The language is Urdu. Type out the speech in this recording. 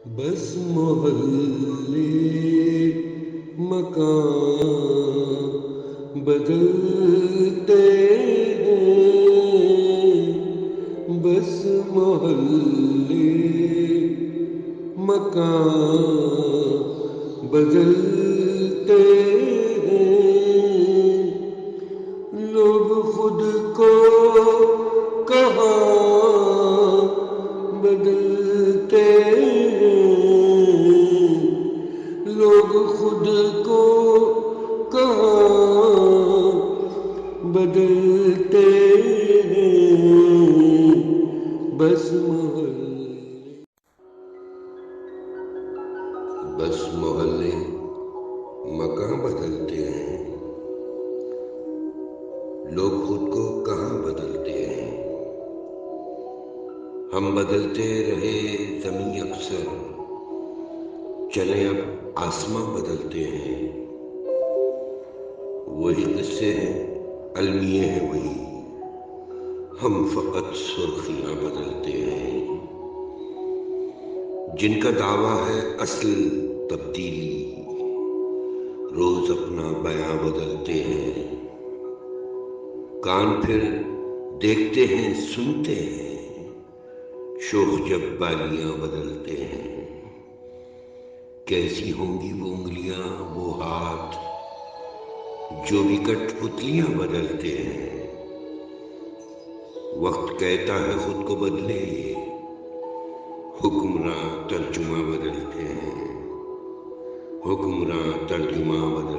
بس محلے مکان بدلتے ہیں، بس محلے مکان بدلتے ہیں، لوگ خود کو کہاں بدلتے ہیں، لوگ خود کو کہاں بدلتے ہیں، بس محلے مکان بدلتے ہیں، لوگ خود کو کہاں بدلتے ہیں۔ ہم بدلتے رہے زمین اکثر، چلے اب آسماں بدلتے ہیں، وہی قصے ہیں المیے ہیں وہی، ہم فقط سرخیاں بدلتے ہیں۔ جن کا دعویٰ ہے اصل تبدیلی، روز اپنا بیاں بدلتے ہیں، کان پھر دیکھتے ہیں سنتے ہیں، شوخ جب بالیاں بدلتے ہیں۔ کیسی ہوں گی وہ انگلیاں وہ ہاتھ جو بھی کٹ پتلیاں بدلتے ہیں۔ وقت کہتا ہے خود کو بدلے، حکمراں ترجمہ بدلتے ہیں، حکمراں ترجمہ بدلتے ہیں۔